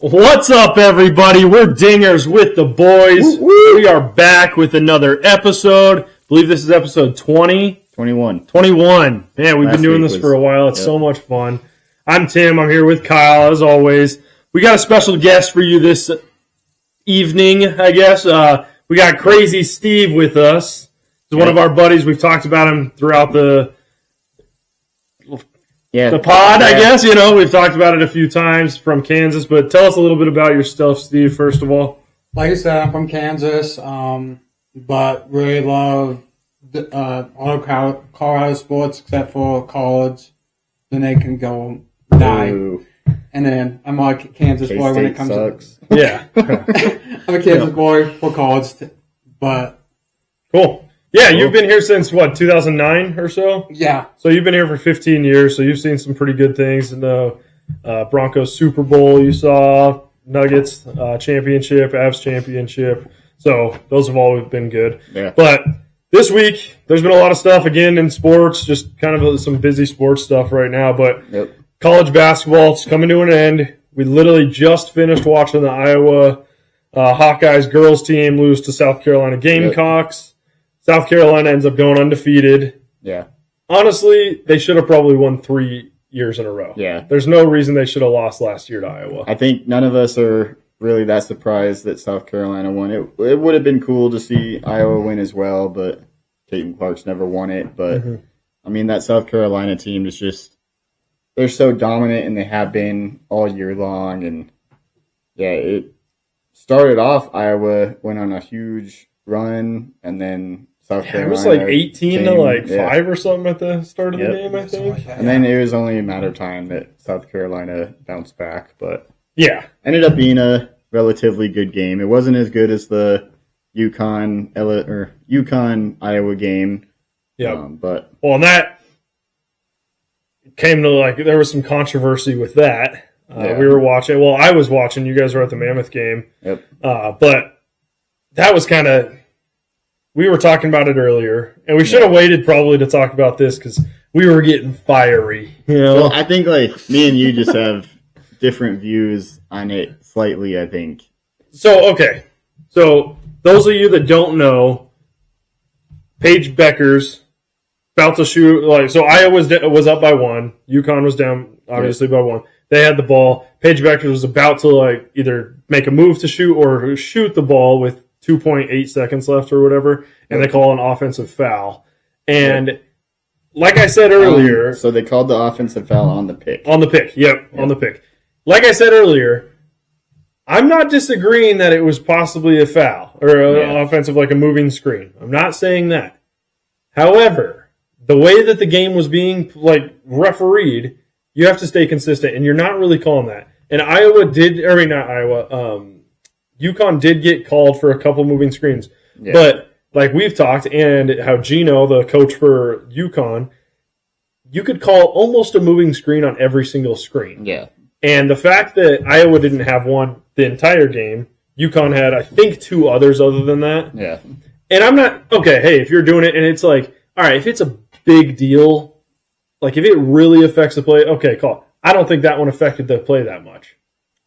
What's up, everybody? We're Dingers with the boys. Woo-woo. We are back with another episode. I believe this is episode 20? 21. 21. Man, we've been doing this for a while. It's so much fun. I'm Tim. I'm here with Kyle, as always. We got a special guest for you this evening, I guess. We got Crazy Steve with us. He's one of our buddies. We've talked about him throughout the pod, I guess. You know, we've talked about it a few times from Kansas. But tell us a little bit about yourself, Steve, first of all. Like I said, I'm from Kansas, but really love all Colorado sports except for college. Then they can go die. Ooh. And then I'm a Kansas boy when it comes sucks. to... Yeah. I'm a Kansas boy for college, but... Cool. Yeah, you've been here since, 2009 or so? Yeah. So you've been here for 15 years, so you've seen some pretty good things in the Broncos Super Bowl you saw, Nuggets championship, Avs championship. So those have all been good. Yeah. But this week, there's been a lot of stuff, again, in sports, just kind of some busy sports stuff right now. But college basketball, it's coming to an end. We literally just finished watching the Iowa Hawkeyes girls team lose to South Carolina Gamecocks. South Carolina ends up going undefeated. Yeah. Honestly, they should have probably won 3 years in a row. Yeah. There's no reason they should have lost last year to Iowa. I think none of us are really that surprised that South Carolina won. It would have been cool to see Iowa win as well, but Caitlin Clark's never won it. But, I mean, that South Carolina team is just – they're so dominant, and they have been all year long. And, yeah, it started off Iowa, went on a huge run, and then – South Carolina. It was like 18 to 5 or something at the start of the game, I think. Like that, and then it was only a matter of time that South Carolina bounced back. But ended up being a relatively good game. It wasn't as good as the UConn Iowa game. Yeah. But and that came to there was some controversy with that. We were watching. Well, I was watching. You guys were at the Mammoth game. Yep. But that was kind of. We were talking about it earlier, and we should have waited probably to talk about this because we were getting fiery. You know? Well, I think me and you just have different views on it slightly, I think. So those of you that don't know, Paige Beckers about to shoot. So Iowa was up by 1. UConn was down obviously by 1. They had the ball. Paige Beckers was about to either make a move to shoot or shoot the ball with 2.8 seconds left or whatever, and they call an offensive foul. And like I said earlier... so they called the offensive foul on the pick. On the pick, on the pick. Like I said earlier, I'm not disagreeing that it was possibly a foul or an offensive, a moving screen. I'm not saying that. However, the way that the game was being, refereed, you have to stay consistent, and you're not really calling that. And UConn did get called for a couple moving screens. Yeah. But like we've talked, and how Gino, the coach for UConn, you could call almost a moving screen on every single screen. Yeah. And the fact that Iowa didn't have one the entire game, UConn had, I think, 2 others other than that. Yeah. And I'm not, if you're doing it and it's all right, if it's a big deal, if it really affects the play, okay, call. I don't think that one affected the play that much.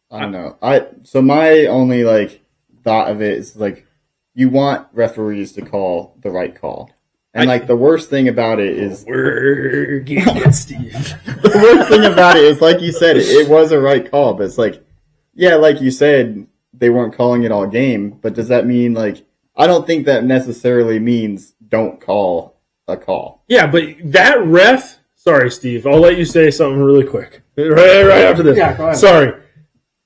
I don't know. So my only thought of it is you want referees to call the right call, and the worst thing about it is we're getting it, Steve. The worst thing about it is, like you said, it was a right call, but it's like you said, they weren't calling it all game. But does that mean I don't think that necessarily means don't call a call. Yeah, but that ref. Sorry, Steve. I'll let you say something really quick. Right after this. Yeah, go ahead. Sorry.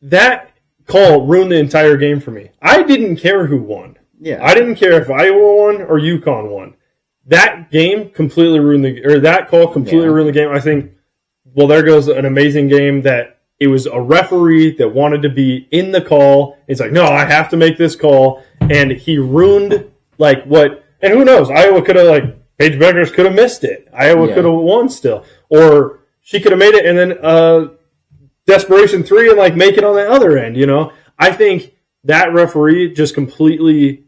That call ruined the entire game for me. I didn't care who won. Yeah. I didn't care if Iowa won or UConn won. That game completely ruined that call completely ruined the game. I think, there goes an amazing game that it was a referee that wanted to be in the call. It's no, I have to make this call. And he ruined, what, and who knows, Iowa could have, Paige Beckers could have missed it. Iowa could have won still. Or she could have made it and then, desperation 3 and make it on the other end, I think that referee just completely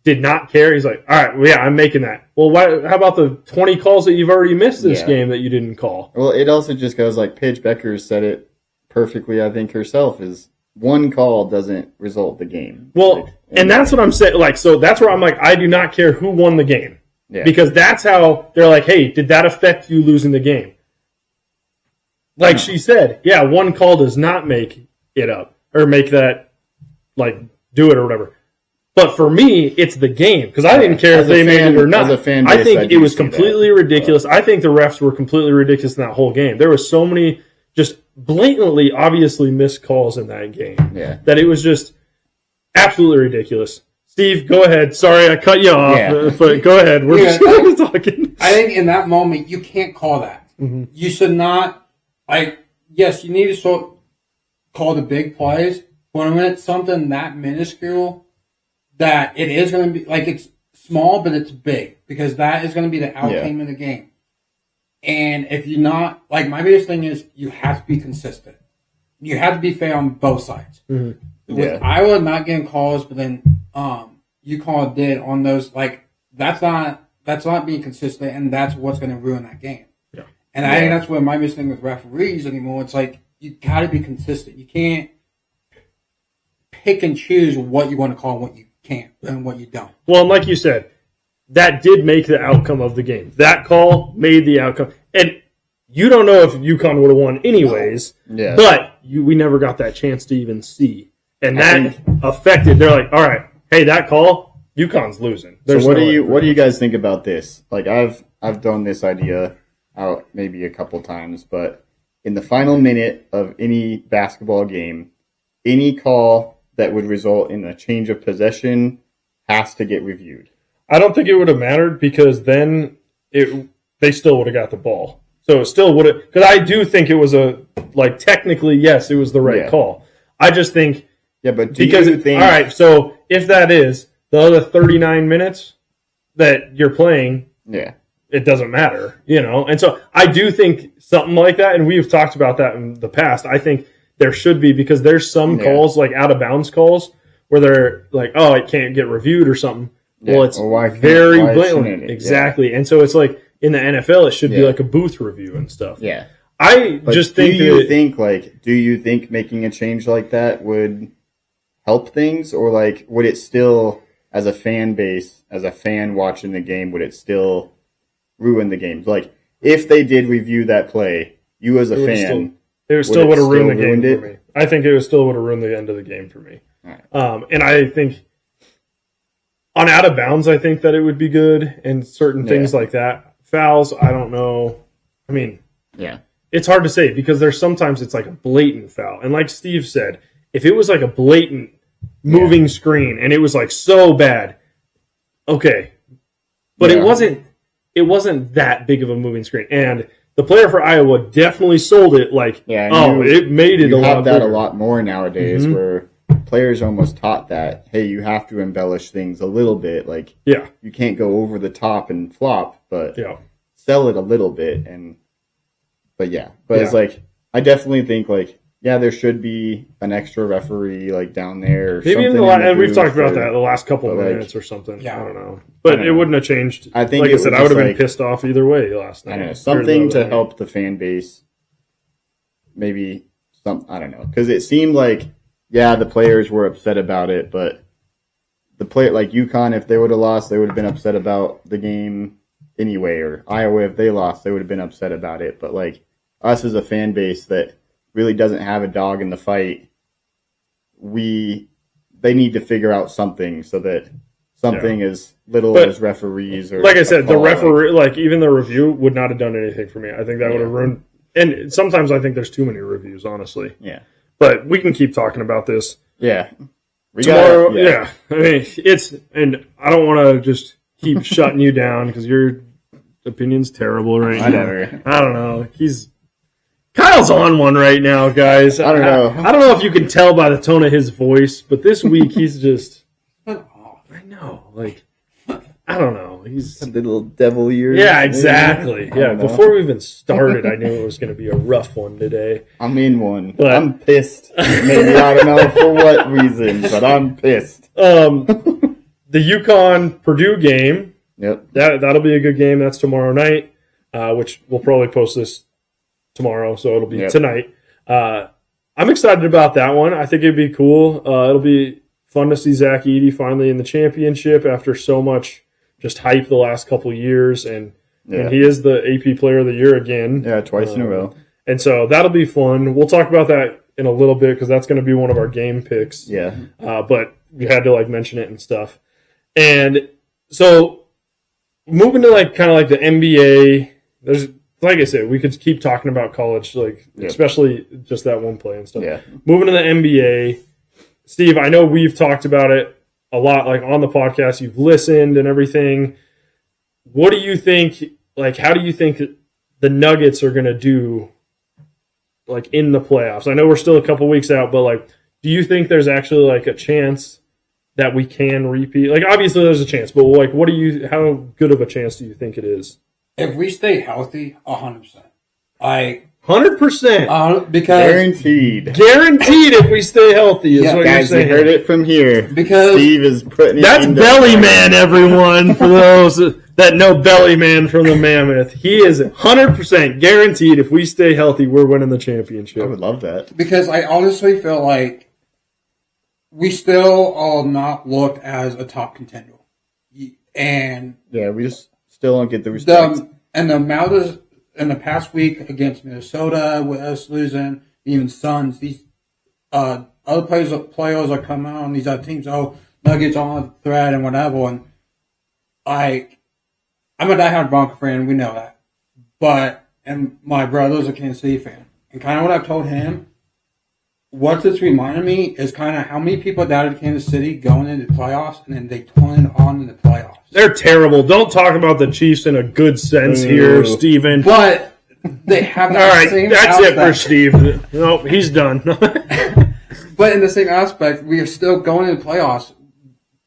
did not care. He's all right, I'm making that. Well, how about the 20 calls that you've already missed this game that you didn't call? Well, it also just goes Paige Beckers said it perfectly, I think, herself, is one call doesn't result the game. Well, and that's what I'm saying. Like, so that's where I'm like, I do not care who won the game. Yeah. Because that's how they're like, hey, did that affect you losing the game? Like she said, yeah, one call does not make it up or make that, like, do it or whatever. But for me, it's the game because I didn't care if they made it or not. As a fan base, I think it was completely that, ridiculous. I think the refs were completely ridiculous in that whole game. There were so many just blatantly, obviously missed calls in that game that it was just absolutely ridiculous. Steve, go ahead. Sorry, I cut you off, but go ahead. We're just talking. I think in that moment, you can't call that. Mm-hmm. You should not, yes, you need to call the big plays, but when it's something that minuscule, that it is going to be, it's small, but it's big, because that is going to be the outcome of the game. And if you're not, my biggest thing is you have to be consistent. You have to be fair on both sides. Mm-hmm. With Iowa not getting calls, but then UConn did on those, that's not being consistent, and that's what's going to ruin that game. Yeah. And I think that's what my biggest thing with referees anymore. It's you got to be consistent. You can't pick and choose what you want to call and what you can't and what you don't. Well, and like you said, that did make the outcome of the game. That call made the outcome. And you don't know if UConn would have won anyways, but we never got that chance to even see. And that affected. They're like, all right, hey, that call, UConn's losing. So what do you guys think about this? I've thrown this idea out maybe a couple times, but in the final minute of any basketball game, any call that would result in a change of possession has to get reviewed. I don't think it would have mattered because then they still would have got the ball. So it still would have, because I do think it was technically, yes, it was the right call. I just think. Yeah, but you think. All right, so if that is the other 39 minutes that you're playing, it doesn't matter, And so I do think something like that, and we've talked about that in the past. I think there should be, because there's some calls, out of bounds calls, where they're like, oh, it can't get reviewed or something. Yeah. Well, it's very blatant. Exactly. Yeah. And so it's in the NFL, it should be a booth review and stuff. Yeah. I just think do you think making a change like that would help things, or would it still, as a fan base, as a fan watching the game, would it still ruin the game? If they did review that play, you as a fan, it still would have ruined the game for me. I think it still would have ruined the end of the game for me. Right. And I think on out of bounds, I think that it would be good, and certain things like that. Fouls, I don't know. I mean, it's hard to say because there's sometimes it's a blatant foul, and like Steve said, if it was a blatant moving screen and it was so bad, okay, but it wasn't. It wasn't that big of a moving screen, and the player for Iowa definitely sold it it made it a lot. You have that a lot more nowadays, where players almost taught that, hey, you have to embellish things a little bit. You can't go over the top and flop, but sell it a little bit. It's I definitely think there should be an extra referee down there. Maybe and we've talked about that the last couple of minutes or something. Yeah. I don't know. But it wouldn't have changed. I think, I said, I would have been pissed off either way last night. I don't know, something to help the fan base. Maybe I don't know. Because it seemed the players were upset about it, but the player UConn, if they would have lost, they would have been upset about the game anyway. Or Iowa, if they lost, they would have been upset about it. But us as a fan base that really doesn't have a dog in the fight, they need to figure out something so that something as little as referees or like I said, the referee, even the review would not have done anything for me. I think that would have ruined. And sometimes I think there's too many reviews, honestly. Yeah. But we can keep talking about this. Yeah. Tomorrow, I mean, and I don't want to just keep shutting you down because your opinion's terrible right now. I don't know. Kyle's on one right now, guys. I don't know. I don't know if you can tell by the tone of his voice, but this week he's just. I know, I don't know. He's the little devil ears. Yeah, exactly. Yeah, before we even started, I knew it was going to be a rough one today. I'm in one. But I'm pissed. Maybe I don't know for what reason, but I'm pissed. The UConn Purdue game. Yep. That'll be a good game. That's tomorrow night, which we'll probably post this tomorrow, so it'll be tonight. I'm excited about that one. I think it'd be cool. It'll be fun to see Zach Edey finally in the championship after so much just hype the last couple years, and he is the AP Player of the Year again. Yeah, twice in a row. And so that'll be fun. We'll talk about that in a little bit because that's going to be one of our game picks. Yeah. But we had to mention it and stuff. And so moving to kind of the NBA, there's, like I said, we could keep talking about college, especially just that one play and stuff. Yeah. Moving to the NBA, Steve, I know we've talked about it a lot, on the podcast. You've listened and everything. What do you think? How do you think the Nuggets are going to do? In the playoffs, I know we're still a couple weeks out, but do you think there's actually a chance that we can repeat? Obviously there's a chance, but how good of a chance do you think it is? If we stay healthy, 100%. 100%. Because guaranteed if we stay healthy is what guys, you're saying. You heard it from here. Because Steve is putting it That's into Belly Man, everyone, for those that know Belly Man from the Mammoth. He is 100% guaranteed if we stay healthy, we're winning the championship. I would love that. Because I honestly feel like we still are not looked as a top contender. And yeah, we just still don't get the respect. And the amount of in the past week against Minnesota, with us losing, even Suns, these other players are coming on, these other teams, Nuggets on the thread and whatever. And I'm a diehard Bronco fan, we know that. And my brother's a Kansas City fan. And kind of what I've told him, what it's reminded me is kind of how many people doubted Kansas City going into the playoffs, and then they turn on in the playoffs. They're terrible. Don't talk about the Chiefs in a good sense here, Steven. But they have that all right, same that's aspect. it for Steve. No, he's done. But in the same aspect, we are still going into the playoffs.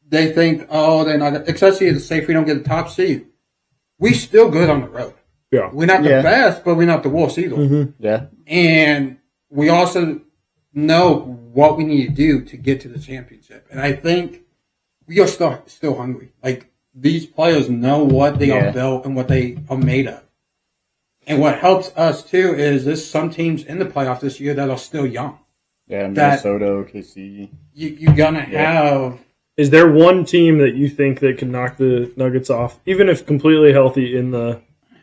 They think, they're not, especially if we don't get the top seed. We still good on the road. Yeah. We're not the best, but we're not the worst either. Mm-hmm. Yeah. And we also know what we need to do to get to the championship. And I think we are still hungry. These players know what they are built and what they are made of. And what helps us, too, is there's some teams in the playoffs this year that are still young. Yeah, Minnesota, OKC. You're going to have... Is there one team that you think that can knock the Nuggets off, even if completely healthy in the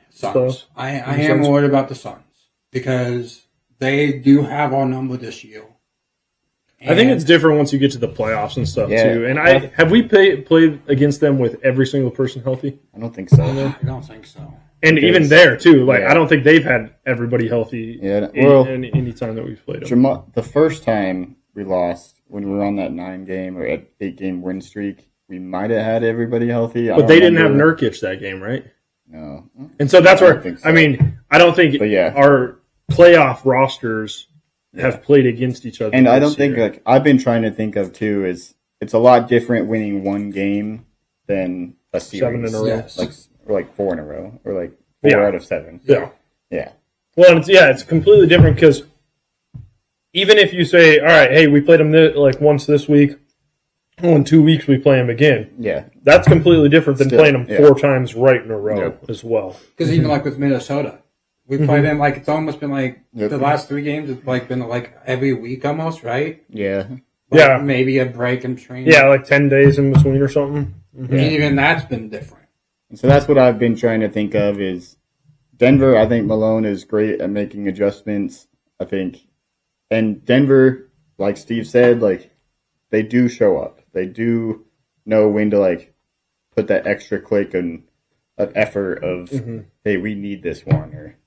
Suns? I am worried about the Suns because they do have our number this year. And I think it's different once you get to the playoffs and stuff, too. And have we played against them with every single person healthy? I don't think so. I don't think so. And even there, too. I don't think they've had everybody healthy any time that we've played them. The first time we lost, when we were on that 9-game or 8-game win streak, we might have had everybody healthy. But they didn't have Nurkic that game, right? No. And so that's where, so. I don't think our playoff rosters have played against each other. And I don't think, I've been trying to think of, too, is it's a lot different winning one game than a series. 7 in a row. Yes. Or 4 in a row. Or 4 out of 7. Yeah. Yeah. Well, it's completely different because even if you say, all right, hey, we played them once this week, in 2 weeks we play them again. Yeah. That's completely different than playing them 4 times right in a row as well. Because even with Minnesota, we play them it's almost been the last 3 games. It's been every week almost, right? Yeah. Maybe a break in training. Yeah, 10 days in between or something. Mm-hmm. And even that's been different. And so that's what I've been trying to think of is Denver. I think Malone is great at making adjustments. I think. And Denver, like Steve said, they do show up. They do know when to put that extra click and of effort of, hey, we need this one or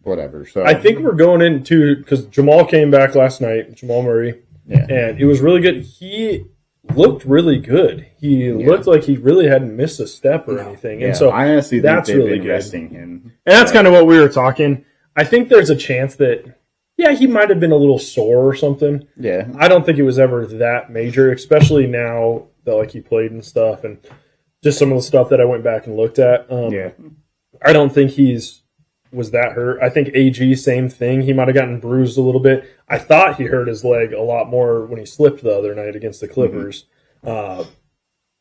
whatever. So I think we're going into because Jamal came back last night, Jamal Murray, and it was really good. He looked really good. He looked like he really hadn't missed a step or anything. And so I honestly that's think they've really been good. resting him. And that's kind of what we were talking. I think there's a chance that he might have been a little sore or something. Yeah. I don't think it was ever that major, especially now that he played and stuff and just some of the stuff that I went back and looked at. I don't think was that hurt. I think AG, same thing. He might have gotten bruised a little bit. I thought he hurt his leg a lot more when he slipped the other night against the Clippers. But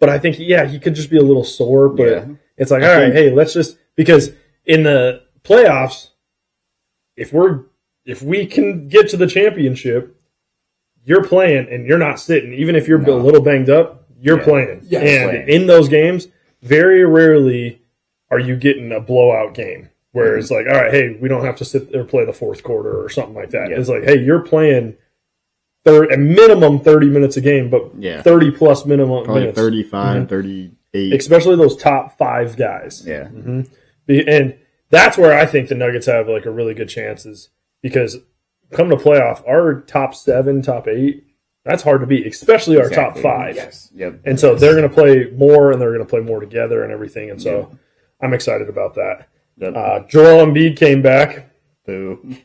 I think, he could just be a little sore. But it's all right, hey, let's just – because in the playoffs, if we're if we can get to the championship, you're playing and you're not sitting. Even if you're a little banged up, you're playing. Yeah, and in those games, very rarely are you getting a blowout game where it's like, all right, hey, we don't have to sit there play the fourth quarter or something like that. It's like, hey, you're playing a minimum 30 minutes a game, but 30 plus minimum Probably minutes. 35, 38. Especially those top 5 guys. Yeah. And that's where I think the Nuggets have like a really good chances because come to playoff, our top 7, top 8, that's hard to beat, especially our top 5. Yes. Yep. And so they're going to play more and they're going to play more together and everything. And so I'm excited about that. Yep. Joel Embiid came back. Boo.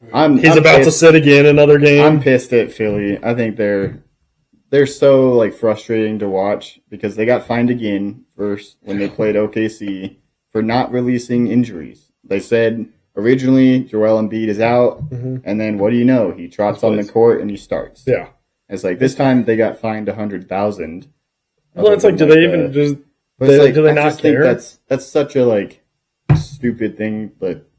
He's about to sit again another game. I'm pissed at Philly. I think they're so like frustrating to watch because they got fined again first when they played OKC for not releasing injuries. They said originally Joel Embiid is out, and then what do you know? He trots on the court and he starts. Yeah. It's like this time they got fined $100,000. Well, it's like, do they even just? But it's like, do they I not just think care? that's such a like stupid thing, but.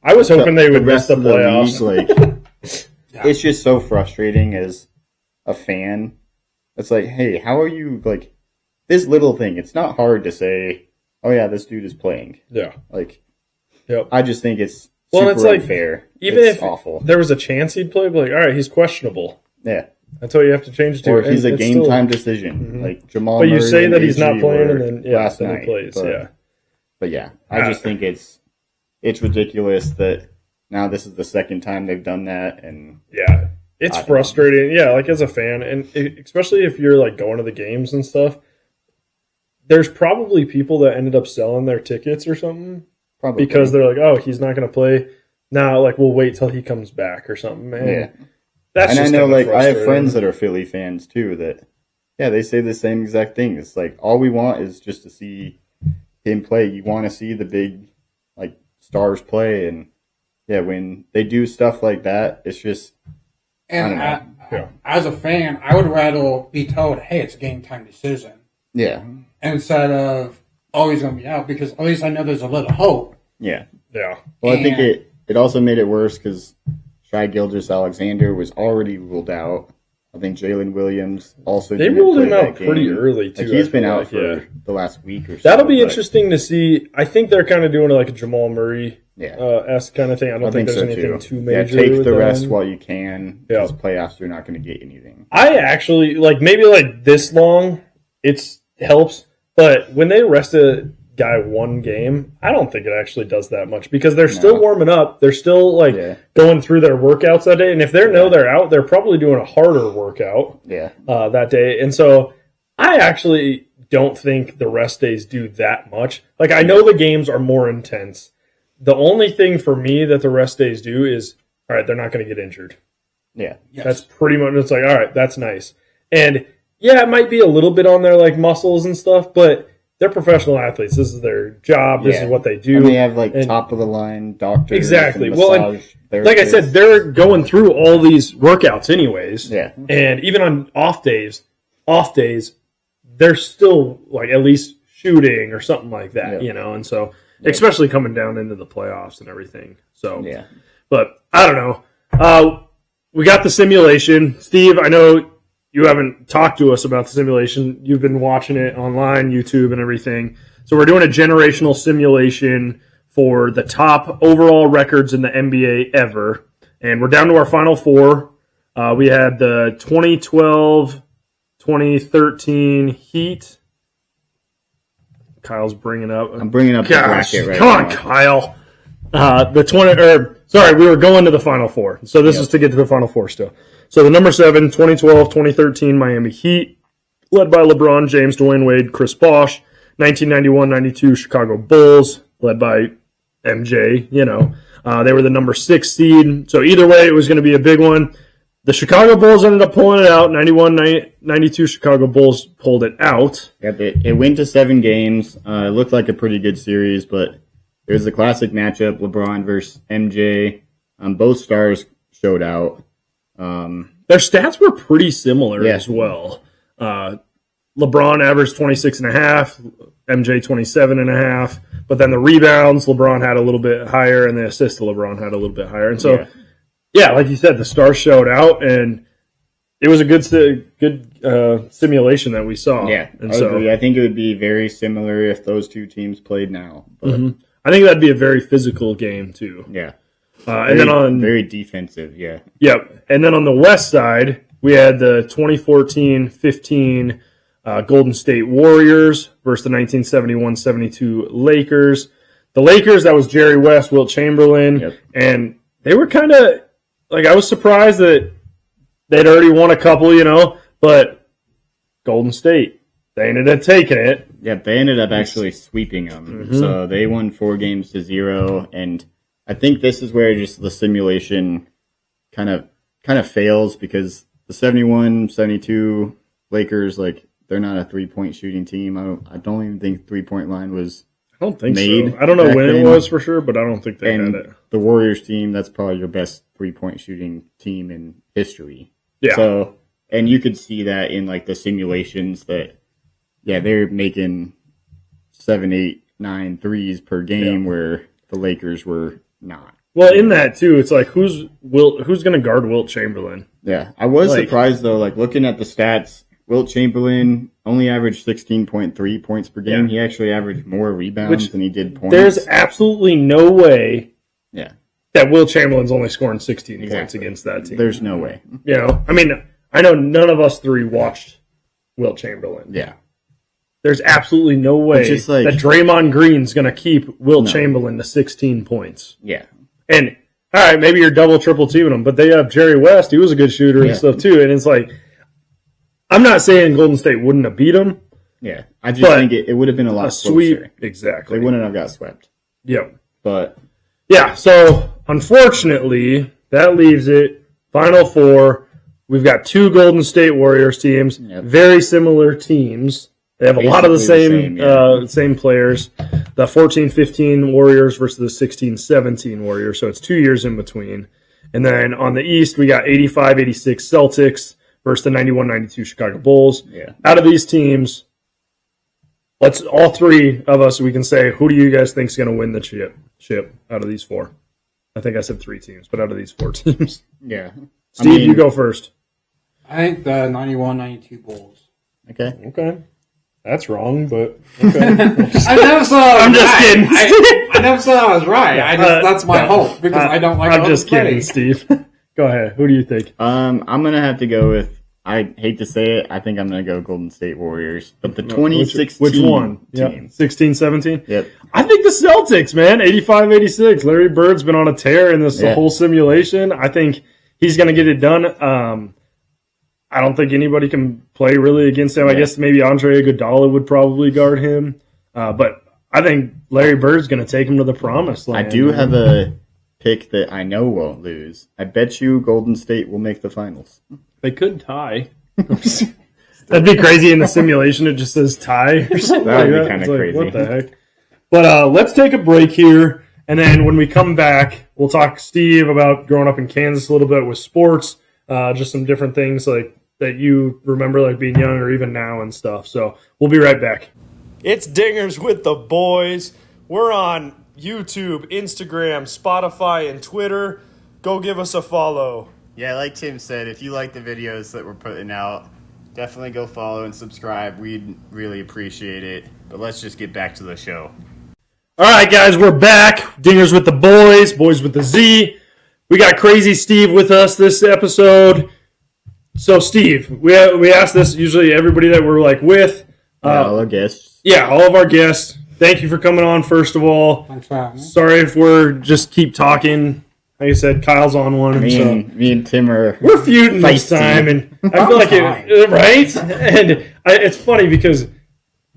I was hoping they would miss the playoffs. League, it's just so frustrating as a fan. It's like, hey, how are you like this little thing? It's not hard to say, oh yeah, this dude is playing. Yeah, like, yep. I just think it's super it's like unfair. Even it's if awful. there was a chance he'd play, but like, all right, he's questionable. Yeah, that's what you have to change it to. Or he's and a game time decision, like Jamal. But you Murray say and that he's not AG playing, were and then last then night, he plays. but yeah, I just think it's ridiculous that. Now this is the second time they've done that, and it's frustrating. Yeah, like as a fan, and especially if you're like going to the games and stuff. There's probably people that ended up selling their tickets or something, because they're like, oh, he's not going to play now. Like we'll wait till he comes back or something. Man, that's and just I know, like I have frustrating. friends that are Philly fans too. That they say the same exact thing. It's like all we want is just to see him play. You want to see the big like stars play and. Yeah, when they do stuff like that, it's just. And as a fan, I would rather be told, "Hey, it's a game time decision." Yeah. Instead of, "Oh, he's going to be out," because at least I know there's a little hope. Yeah. Yeah. Well, I think it also made it worse because Shai Gilgeous-Alexander was already ruled out. I think Jalen Williams also. They didn't ruled play him that out game. pretty early too. Like he's been out like, for the last week or so. That'll be interesting to see. I think they're kind of doing like a Jamal Murray esque kind of thing. I don't think there's anything too major. Yeah, take the with rest them. while you can. Because playoffs, you're not going to get anything. I actually like maybe like this long. It helps, but when they rest a guy one game, I don't think it actually does that much because they're still warming up. They're still like going through their workouts that day, and if they know they're out, they're probably doing a harder workout. That day, and so I actually don't think the rest days do that much. Like I know the games are more intense. The only thing for me that the rest days do is, all right, they're not going to get injured. Yeah. That's pretty much, it's like, all right, that's nice. And yeah, it might be a little bit on their like muscles and stuff, but they're professional athletes. This is their job. This is what they do. And they have like top of the line doctors. Exactly. And well, and like I said, they're going through all these workouts anyways. Yeah. And even on off days, they're still like at least shooting or something like that, you know? And so, especially coming down into the playoffs and everything. So, but I don't know. We got the simulation. Steve, I know you haven't talked to us about the simulation. You've been watching it online, YouTube, and everything. So we're doing a generational simulation for the top overall records in the NBA ever. And we're down to our final 4. We had the 2012, 2013 Heat. Kyle's bringing up. I'm bringing up the bracket right come now. on, Kyle. We were going to the Final 4. So this is to get to the Final 4 still. So the number 7, 2012, 2013 Miami Heat, led by LeBron James, Dwayne Wade, Chris Bosh. 1991-92 Chicago Bulls, led by MJ. You know, they were the number 6 seed. So either way, it was going to be a big one. The Chicago Bulls ended up pulling it out. 91-92 Chicago Bulls pulled it out. Yep, it went to 7 games. It looked like a pretty good series, but it was the classic matchup, LeBron versus MJ. Both stars showed out. Their stats were pretty similar as well. LeBron averaged 26.5, MJ 27.5, but then the rebounds LeBron had a little bit higher, and the assists LeBron had a little bit higher. And so yeah, like you said, the stars showed out, and it was a good simulation that we saw. Yeah, and I agree. I think it would be very similar if those two teams played now. But I think that'd be a very physical game too. yeah, And then very defensive. Yeah. Yep. And then on the west side, we had the 2014-15 Golden State Warriors versus the 1971-72 Lakers. The Lakers, that was Jerry West, Wilt Chamberlain, and they were kind of like, I was surprised that they'd already won a couple, but Golden State, they ended up taking it. Yeah, they ended up actually sweeping them. So they won 4-0, and I think this is where just the simulation kind of fails, because the 71-72 Lakers, like, they're not a 3-point shooting team. I don't even think 3-point line was I don't think made. so. I don't know when it was for sure, but I don't think they had it. The Warriors team, that's probably your best 3-point shooting team in history. Yeah. So, and you could see that in like the simulations that, they're making 7, 8, 9 threes per game, where the Lakers were not. Well, in that too, it's like who's going to guard Wilt Chamberlain? Yeah, I was surprised though. Like looking at the stats, Wilt Chamberlain only averaged 16.3 points per game. He actually averaged more rebounds than he did points. There's absolutely no way Yeah. that Wilt Chamberlain's only scoring 16 points against that team. There's no way. I mean, I know none of us three watched Wilt Chamberlain. Yeah. There's absolutely no way that Draymond Green's going to keep Wilt Chamberlain to 16 points. Yeah. And, all right, maybe you're double, triple teaming them, but they have Jerry West. He was a good shooter and stuff too. And it's like, I'm not saying Golden State wouldn't have beat them. Yeah. I just think it would have been a lot sweep. closer. Exactly. They wouldn't have got swept. Yep. But yeah, so unfortunately, that leaves it Final Four. We've got two Golden State Warriors teams, very similar teams. They have a lot of the same players. The 14-15 Warriors versus the 16-17 Warriors, so it's 2 years in between. And then on the East, we got 85-86 Celtics versus the 91-92 Chicago Bulls. Yeah. Out of these teams, let's all three of us, we can say, who do you guys think is going to win the chip out of these four? I think I said three teams, but out of these four teams. Yeah. Steve, you go first. I think the 91-92 Bulls. Okay. That's wrong, but okay. I never said I'm just kidding. I never said I was right. That's my hope, because I don't like I'm just kidding, Steve. Go ahead. Who do you think? I'm going to have to go with, I hate to say it, I think I'm going to go Golden State Warriors. But the 2016 which one? team. 16-17? Yep. I think the Celtics, man. 85-86. Larry Bird's been on a tear in this whole simulation. I think he's going to get it done. I don't think anybody can play really against him. I guess maybe Andre Iguodala would probably guard him. But I think Larry Bird's going to take him to the promised land. I do have a pick that I know won't lose. I bet you Golden State will make the finals. They could tie. That'd be crazy in the simulation. It just says tie or something. That would be kind of crazy. What the heck? But let's take a break here. And then when we come back, we'll talk to Steve about growing up in Kansas a little bit with sports. Just some different things like that you remember, like being young or even now and stuff. So we'll be right back. It's Dingers with the boys. We're on YouTube, Instagram, Spotify, and Twitter. Go give us a follow. Yeah, like Tim said, if you like the videos that we're putting out, definitely go follow and subscribe. We'd really appreciate it. But let's just get back to the show. All right, guys, we're back. Dingers with the boys with the Z. We got Crazy Steve with us this episode. So, Steve, we ask this usually everybody that we're with. All our guests. Yeah, all of our guests. Thank you for coming on, first of all. Thanks for having me. Sorry if we're just keep talking. Like I said, Kyle's on one. Me and Tim are we're feuding this time, and I feel like it, right? And it's funny because,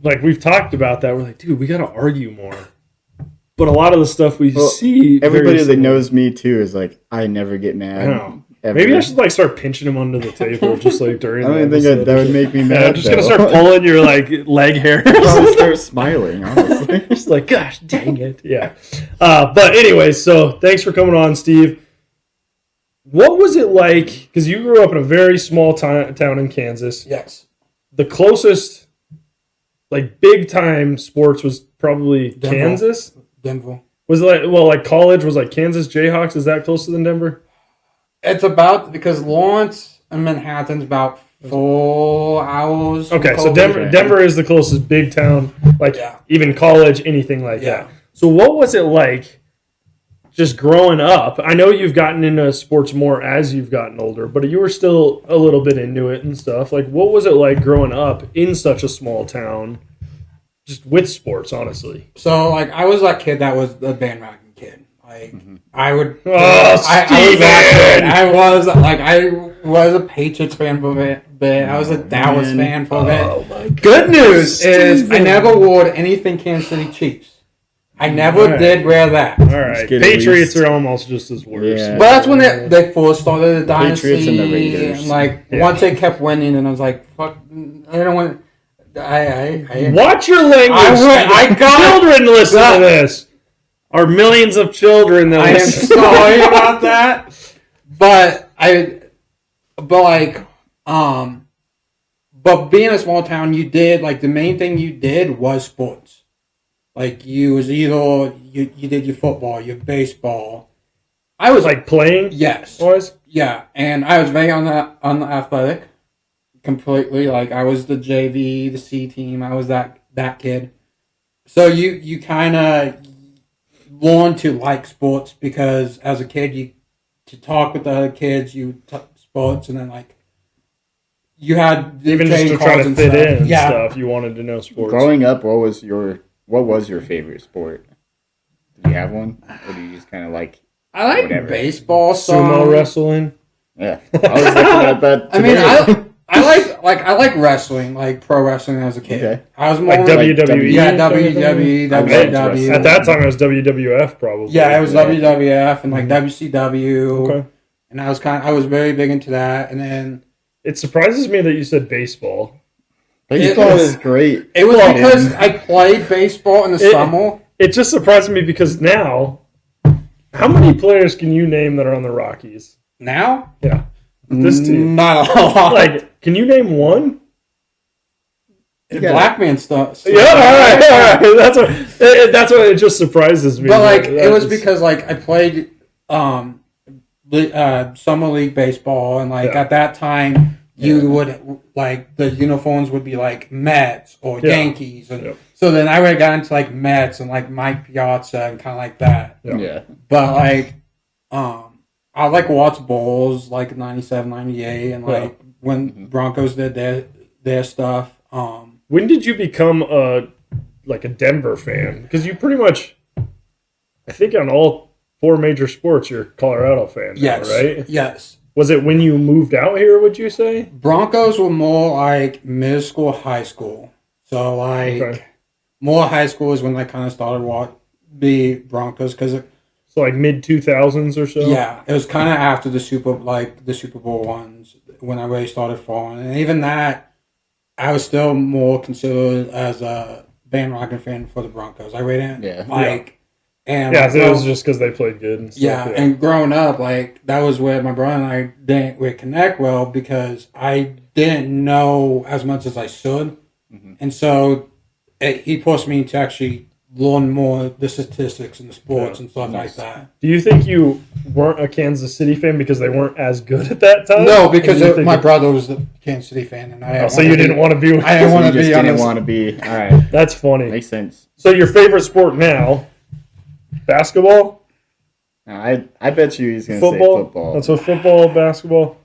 we've talked about that. We're like, dude, we got to argue more. But a lot of the stuff we see... Everybody that knows me, too, is like, I never get mad. I know. Maybe I should start pinching him under the table just during I don't think that would make me mad. I'm just going to start pulling your leg hair. I'll probably start smiling, honestly. Just gosh, dang it. Yeah. But anyway, so thanks for coming on, Steve. What was it like, because you grew up in a very small town in Kansas. Yes. The closest, big-time sports was probably Denver. Kansas? Denver. Was it college was Kansas Jayhawks? Is that closer than Denver? It's about because Lawrence and Manhattan's about 4 hours. Okay, so Denver is the closest big town, like even college, anything like that. So what was it like just growing up? I know you've gotten into sports more as you've gotten older, but you were still a little bit into it and stuff. Like, what was it like growing up in such a small town, just with sports, honestly? So, like, I was that kid that was the bandwagon kid. Like, I would. I was a Patriots fan for a bit. I was a Dallas fan for a bit. Oh my Good news is I never wore anything Kansas City Chiefs. I never did wear that. All right, Patriots are almost just as worse. Yeah. But that's when they first started the dynasty. Patriots and the Raiders. And like once they kept winning, and I was like, "Fuck, I don't want." Watch your language. I got children listen to this. Our millions of children that I am listen. sorry about that, but being a small town, you did like the main thing you did was sports. Like you was either you did your football, your baseball. I was like playing. Yes. Was and I was very on the athletic, completely. Like I was the JV, the C team. I was that kid. So you kind of learn to like sports because as a kid you to talk with the other kids, you talk sports, and then like you had even just to try to fit in and stuff. You wanted to know sports. Growing up, what was your favorite sport? Did you have one, or do you just kind of like? I like whatever? baseball, sumo wrestling. Yeah, I was looking at that. I mean, I like wrestling, like pro wrestling as a kid. Okay. I was more like WWE. Yeah, WWE, WCW. At that time, it was WWF probably. Yeah, it was WWF and like WCW. Okay. And I was very big into that. And then it surprises me that you said baseball. Baseball is great. It was because I played baseball in the summer. It just surprised me because now, how many players can you name that are on the Rockies? Now? Yeah. This team. Not a lot. Like, can you name one? Black man stuff. Yeah, all right. That's what it just surprises me. But like, it was because like I played summer league baseball, and like at that time you would like the uniforms would be like Mets or Yankees, and so then I would have gotten into like Mets and like Mike Piazza and kind of like that. Yeah. But like, I like watch Bulls like 97, 98, and like when Broncos did their stuff. When did you become a Denver fan? Because you pretty much, I think on all 4 major sports, you're a Colorado fan now, right? Yes. Was it when you moved out here, would you say? Broncos were more like middle school, high school. So like more high school is when I kind of started be Broncos because so like mid 2000s or so. Yeah, it was kind of after the Super Bowl ones when I really started following, and even that. I was still more considered as a bandwagon fan for the Broncos. I really didn't and so it was just because they played good and stuff. And growing up, like that was where my brother and I didn't connect well because I didn't know as much as I should, and so he pushed me to actually learn more the statistics and the sports and stuff like that. Do you think you weren't a Kansas City fan because they weren't as good at that time? No, because my brother was the Kansas City fan, and so you didn't want to be. I didn't want to be. Didn't want to be. All right, that's funny. Makes sense. So your favorite sport now? Basketball? I bet you he's going to say football. That's what football, basketball.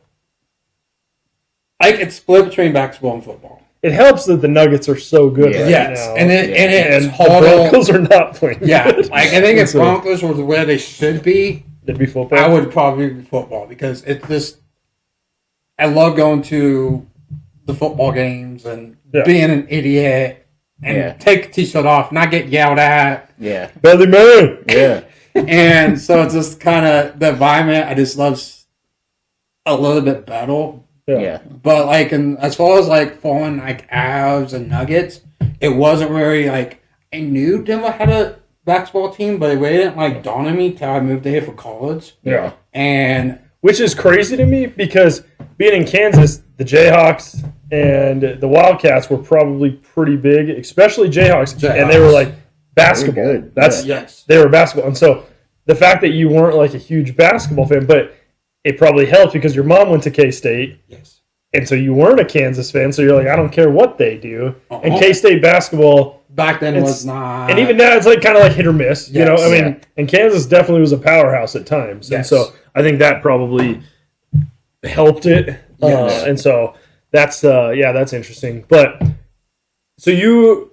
I could split between basketball and football. It helps that the Nuggets are so good right now. And it's the Broncos are not playing good. I think if Broncos were where they should be, it'd be football. I would probably be football because it's just I love going to the football games and being an idiot and take the t-shirt off, not get yelled at. Yeah. Belly man. Yeah. And so it's just kind of the environment I just love a little bit better. Yeah. But like, as far as like following like Avs and Nuggets, it wasn't very like I knew Denver had a basketball team, but it really didn't like dawn on me till I moved here for college. Yeah. And which is crazy to me because being in Kansas, the Jayhawks and the Wildcats were probably pretty big, especially Jayhawks. And they were like basketball. Good. They were basketball. And so the fact that you weren't like a huge basketball fan, but it probably helped because your mom went to K-State. Yes. And so you weren't a Kansas fan, so you're like, I don't care what they do. Uh-huh. And K-State basketball back then was not. And even now, it's like kind of like hit or miss. Yes. You know, I mean, and Kansas definitely was a powerhouse at times. Yes. And so I think that probably helped it. Yes. And so that's interesting. But so you've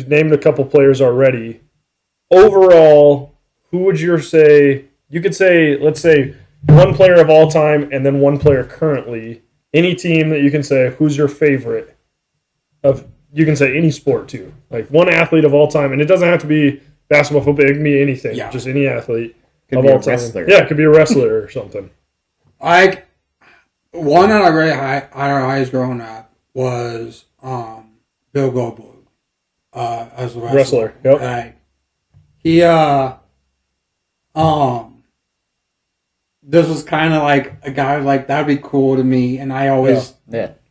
named a couple players already. Overall, who would you say? You could say, let's say, one player of all time and then one player currently. Any team that you can say, who's your favorite of? You can say any sport too, like one athlete of all time, and it doesn't have to be basketball, football. It can be anything, just any athlete could of be all a time. wrestler. Yeah, it could be a wrestler or something. One that I really our eyes growing up was Bill Goldberg as a wrestler. Yep. He this was kind of like a guy like that'd be cool to me, and I always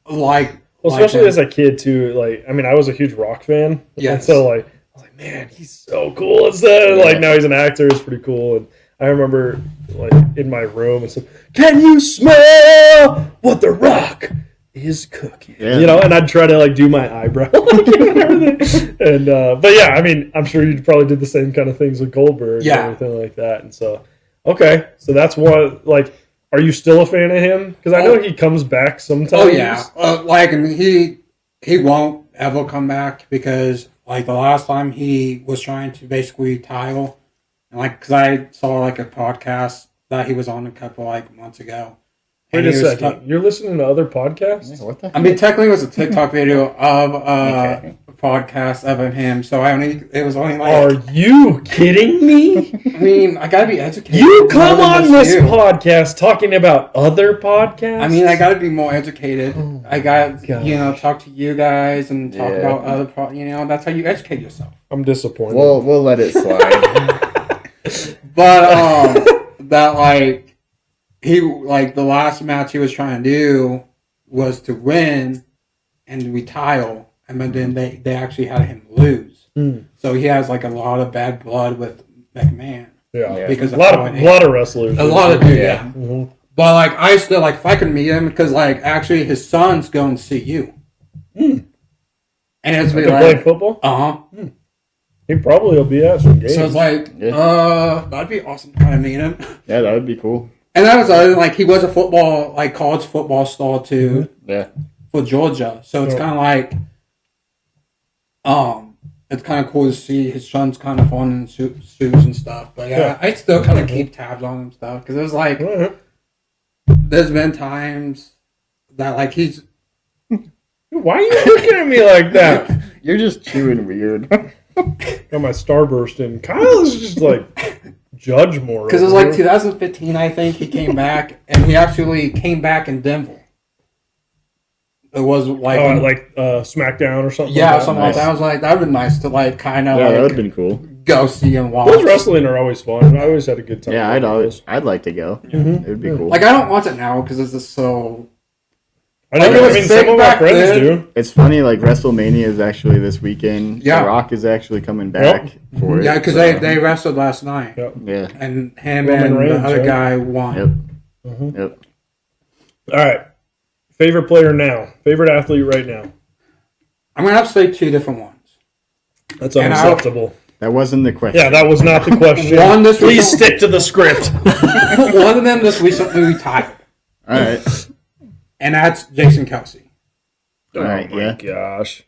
like. Well, especially as a kid too. Like, I mean, I was a huge rock fan. Yes. And so like, I was like, man, he's so cool. And like now he's an actor. It's pretty cool. And I remember like in my room and said, "Can you smell what the Rock is cooking?" Yeah. You know, and I'd try to like do my eyebrow and everything. And but yeah, I mean, I'm sure you probably did the same kind of things with Goldberg and everything like that. And so, okay, so that's what like. Are you still a fan of him? Because I know he comes back sometimes. Oh yeah, and he won't ever come back because like the last time he was trying to basically tile, and like because I saw like a podcast that he was on a couple like months ago. Wait a second, you're listening to other podcasts? What the? I mean, technically, it was a TikTok video of a podcast of him. So it was only like. Are you kidding me? I mean, I gotta be educated. You come on this podcast talking about other podcasts? I mean, I gotta be more educated. Oh I got talk to you guys and talk about other that's how you educate yourself. I'm disappointed. We'll let it slide. But that like. He like the last match he was trying to do was to win, and we tile, and then they actually had him lose. So he has like a lot of bad blood with McMahon. Yeah, because a lot of wrestlers. A lot of dudes. Yeah. Mm-hmm. But like I still like if I could meet him because like actually his son's going to see you. And it's like play football. He probably will be at some games. So it's like that'd be awesome to kind of meet him. Yeah, that would be cool. And that was like he was a football like college football star too. Yeah. For Georgia, so it's kind of like, it's kind of cool to see his son's kind of on in suits and stuff. But yeah, I still kind of keep tabs on him and stuff because it was like, there's been times that like he's. Why are you looking at me like that? You're just chewing weird. Got my starburst in. Kyle is just like. Judge more because it was like 2015 I think he came back and he actually came back in Denver. It was like SmackDown or something. Yeah, something like that. I was like that would be nice to like kind of that would have been cool. Go see and watch. Those wrestling are always fun. I always had a good time. Yeah, I'd like to go. It would be cool. Like I don't watch it now because it's just so. I mean, some of my friends do. It's funny, like WrestleMania is actually this weekend. Yeah. The Rock is actually coming back for it. Yeah, because they wrestled last night. Yeah. And him Roman and Reigns, the other guy won. Yep. All right. Favorite player now. Favorite athlete right now. I'm going to have to say two different ones. That's unacceptable. That wasn't the question. Yeah, that was not the question. Please stick to the script. One of them just recently retired. All right. And that's Jason Kelsey. All right, oh my gosh.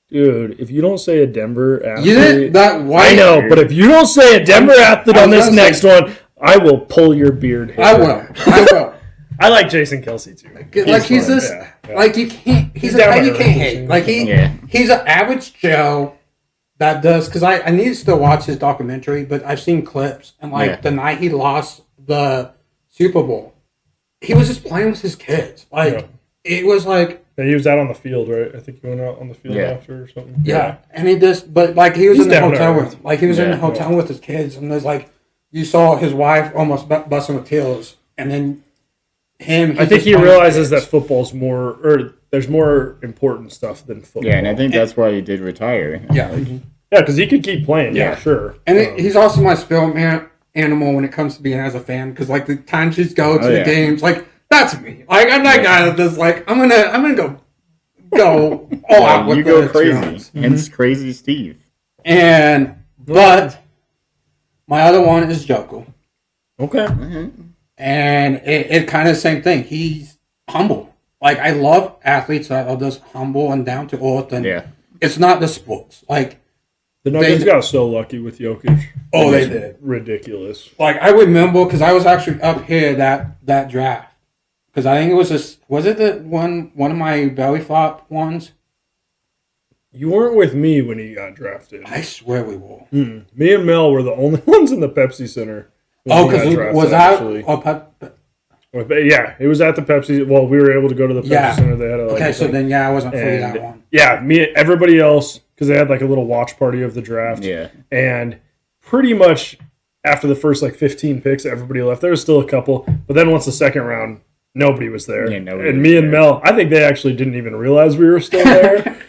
Dude, if you don't say a Denver athlete... You did that white... I know, but if you don't say a Denver athlete on this next one, I will pull your beard hair. I will. I like Jason Kelsey, too. He's this... Yeah. Like, you can't... He's a guy you can't hate. Like, he's an average Joe that does... Because I need to still watch his documentary, but I've seen clips. And, the night he lost the Super Bowl, he was just playing with his kids. It was like... Yeah, he was out on the field, right? I think he went out on the field after or something. Yeah. And he just... But, he was in the hotel with... he was in the hotel with his kids. And there's, you saw his wife almost busting with tears. And then him... I think he realizes that football's more... Or there's more important stuff than football. Yeah, and I think that's why he did retire. Yeah. Yeah, because he could keep playing. Yeah, sure. And he's also my spill man. animal when it comes to being as a fan because like the time she's go to the yeah. games, like that's me. Like I'm that guy that does like I'm gonna go all out with you go the crazy. experience. Hence Crazy Steve. But my other one is Joko. Okay. And it kind of the same thing. He's humble. Like I love athletes that are just humble and down to earth. And it's not the sports. Like the Nuggets got so lucky with Jokic. Oh, they did. Ridiculous. Like I remember because I was actually up here that draft because I think it was it the one of my belly flop ones. You weren't with me when he got drafted. I swear we were. Me and Mel were the only ones in the Pepsi Center. Oh, because was that? Yeah, it was at the Pepsi. Well, we were able to go to the Pepsi Center. They had I wasn't free that one. Yeah, everybody else, because they had like a little watch party of the draft. Yeah. And pretty much after the first like 15 picks, everybody left. There was still a couple, but then once the second round, nobody was there. Yeah, nobody and was me and Mel, I think they actually didn't even realize we were still there.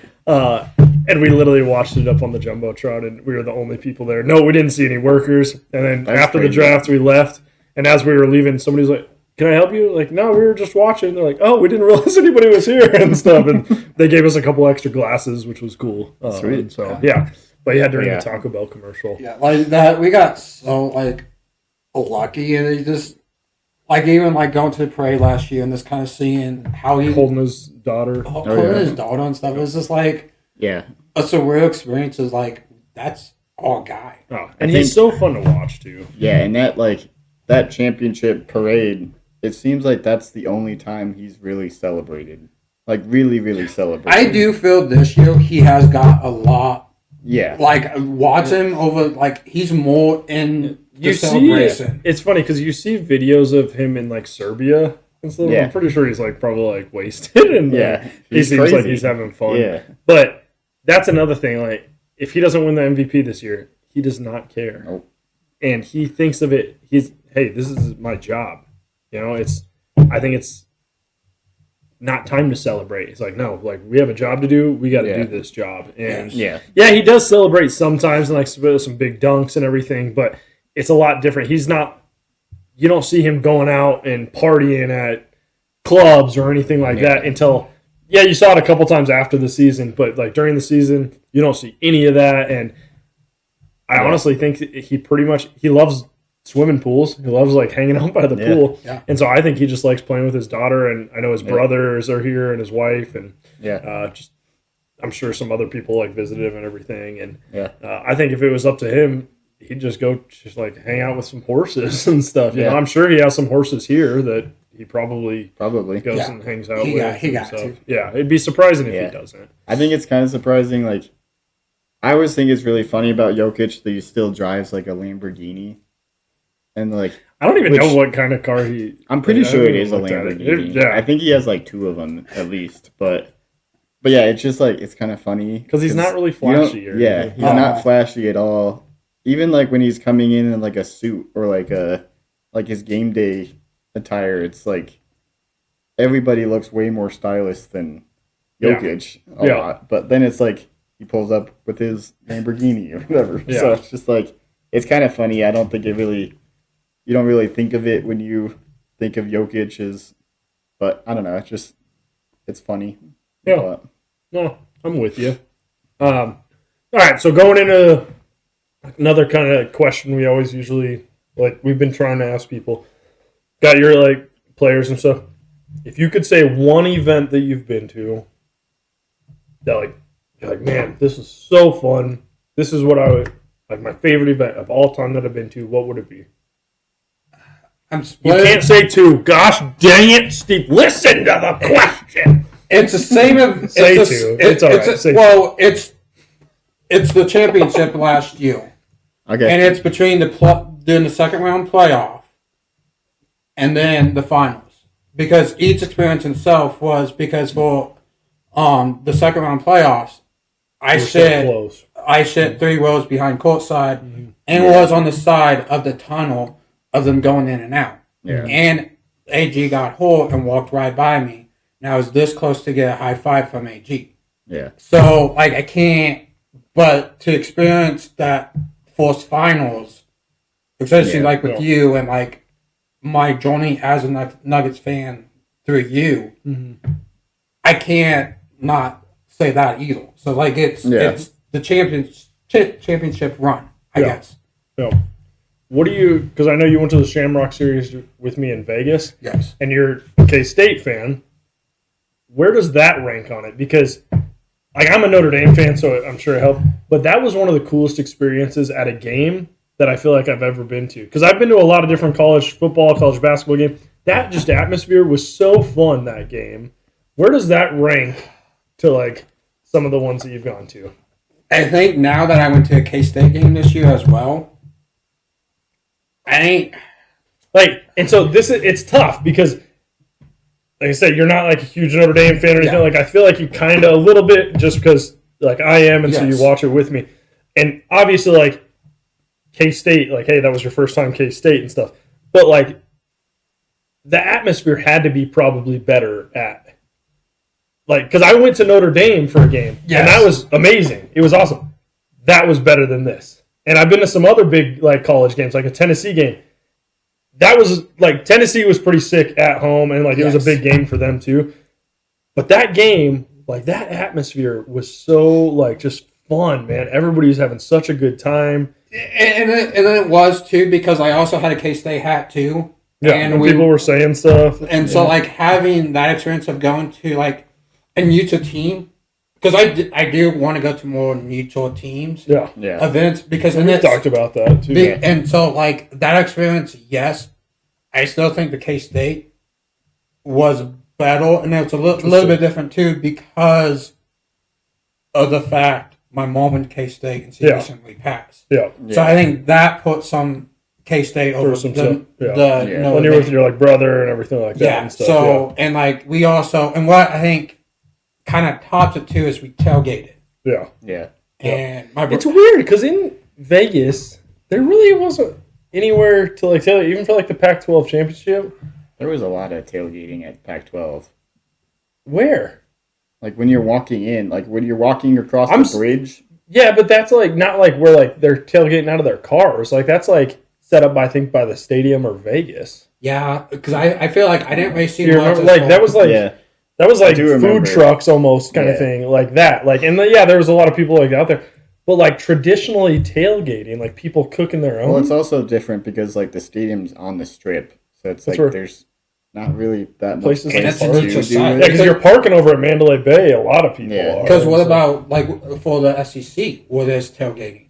And we literally watched it up on the Jumbotron, and we were the only people there. No, we didn't see any workers. And then after the draft, we left. And as we were leaving, somebody's like, "Can I help you?" Like, "No, we were just watching." They're like, "Oh, we didn't realize anybody was here," and stuff. And they gave us a couple extra glasses, which was cool. Sweet. So, yeah. But yeah, during the Taco Bell commercial. Yeah, like that, we got so, like, lucky. And it just, like, even, like, going to the parade last year and just kind of seeing how he... Holding his daughter. Holding his daughter and stuff. It was just, like... Yeah. It's a real experience. Is like, that's our guy. Oh, and he's so fun to watch, too. Yeah, and that championship parade, it seems like that's the only time he's really celebrated. Like, really, really celebrated. I do feel this year he has got a lot. Yeah. Like, watch him over, like, he's more in the celebration. It's funny because you see videos of him in, like, Serbia and stuff. I'm pretty sure he's, like, probably, like, wasted. And he seems crazy. like he's having fun. Yeah. But that's another thing. Like, if he doesn't win the MVP this year, he does not care. Nope. And he thinks of it, hey, this is my job. You know, I think it's not time to celebrate. It's like, no, like we have a job to do. We got to do this job. And he does celebrate sometimes and like some big dunks and everything, but it's a lot different. You don't see him going out and partying at clubs or anything like that until, you saw it a couple times after the season, but like during the season, you don't see any of that. And I honestly think he loves swimming pools. He loves like hanging out by the pool. Yeah. And so I think he just likes playing with his daughter, and I know his brothers are here and his wife, and just I'm sure some other people like visited him and everything. And I think if it was up to him, he'd just go like hang out with some horses and stuff. You know, I'm sure he has some horses here that he probably goes and hangs out with. He got to. Yeah, it'd be surprising if he doesn't. I think it's kind of surprising. Like, I always think it's really funny about Jokic that he still drives like a Lamborghini. And like, I don't even know what kind of car he. I'm pretty sure it is a Lamborghini. I think he has like two of them at least. But yeah, it's just like it's kind of funny because he's not really flashy. He's not flashy at all. Even like when he's coming in like a suit or like his game day attire, it's like everybody looks way more stylish than Jokic a lot. But then it's like he pulls up with his Lamborghini or whatever. Yeah. So it's just like it's kind of funny. I don't think you don't really think of it when you think of Jokic but I don't know. It's funny. Yeah. But. No, I'm with you. All right. So going into another kind of question we always usually we've been trying to ask people, got your like players and stuff. If you could say one event that you've been to that you're like, man, this is so fun. This is what I would like my favorite event of all time that I've been to. What would it be? You can't say two. Gosh dang it, Steve. Listen to the question. It's the same as... Say two. It's all right. It's the championship last year. Okay. And it's between during the second round playoff and then the finals. Because each experience itself was because for the second round playoffs, I sit 3 rows behind courtside and was on the side of the tunnel of them going in and out. Yeah. And AG got hurt and walked right by me. And I was this close to get a high five from AG. Yeah. So, I can't... But to experience that first finals especially like with you and like my journey as a Nuggets fan through you. Mm-hmm. I can't not say that either. So like it's the championship run, I guess. Yeah. What do you? Because I know you went to the Shamrock Series with me in Vegas. Yes. And you're a K-State fan. Where does that rank on it? Because like I'm a Notre Dame fan, so I'm sure it helped. But that was one of the coolest experiences at a game that I feel like I've ever been to. Because I've been to a lot of different college football, college basketball games. That just atmosphere was so fun, that game. Where does that rank to like some of the ones that you've gone to? I think now that I went to a K-State game this year as well, I ain't like, and so it's tough because, like I said, you're not like a huge Notre Dame fan or anything. Like I feel like you kind of a little bit just because like I am, and so you watch it with me, and obviously like K-State, like hey, that was your first time K-State and stuff, but like the atmosphere had to be probably better at. Like, because I went to Notre Dame for a game, and that was amazing. It was awesome. That was better than this. And I've been to some other big like college games, like a Tennessee game. That was like Tennessee was pretty sick at home, and like it was a big game for them too. But that game, like that atmosphere was so like just fun, man. Everybody was having such a good time. And then it was too because I also had a K-State hat too. Yeah, and people were saying stuff. And so like having that experience of going to like a neutral team, because I do want to go to more neutral teams events because we talked about that too. And so like that experience, yes, I still think the K-State was better, and it's a little bit different too because of the fact my mom went to K-State and recently passed. Yeah. So I think that put some K-State over when you're with your like brother and everything like that. And stuff. So and like we also, and what I think kind of tops it too is we tailgated. Yeah. And it's weird because in Vegas there really wasn't anywhere to like tailgate, even for like the Pac-12 championship. There was a lot of tailgating at Pac-12. Where? Like when you're walking in, like when you're walking across the bridge. Yeah, but that's like not like where like they're tailgating out of their cars. Like that's like set up by, I think, by the stadium or Vegas. Yeah, because I feel like I didn't really see like that was like that was like food trucks almost kind of thing like that. Like and there was a lot of people like out there, but like traditionally tailgating, like people cooking their own. Well, it's also different because like the stadium's on the strip, so it's like there's not really that much places place to do it. Yeah, because you're parking over at Mandalay Bay. A lot of people are. Because what about like for the SEC where there's tailgating?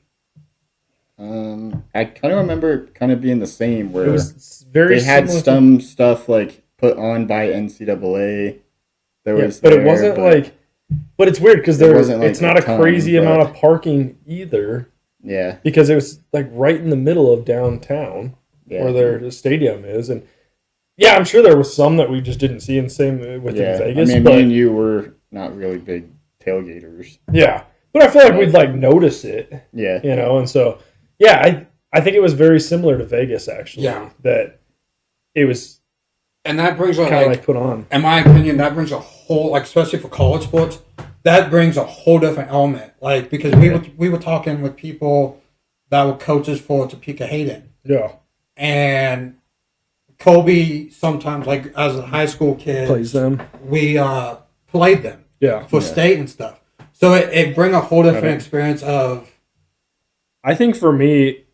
I kind of remember kind of being the same where it was very they had some stuff like put on by NCAA. There was, but it wasn't like. But it's weird because it's not a crazy amount of parking either. Yeah, because it was like right in the middle of downtown where their stadium is, and I'm sure there was some that we just didn't see. And same with in Vegas. I mean, me and you were not really big tailgaters. Yeah, but I feel like we'd like notice it. Yeah, and so I think it was very similar to Vegas actually. Yeah, that it was. And that brings kind of like put on. In my opinion, that brings a whole, like especially for college sports, that brings a whole different element. Like because we were talking with people that were coaches for Topeka Hayden. Yeah. And Kobe sometimes, like as a high school kid, plays them. We played them. Yeah. For state and stuff. So it bring a whole different experience of. I think for me,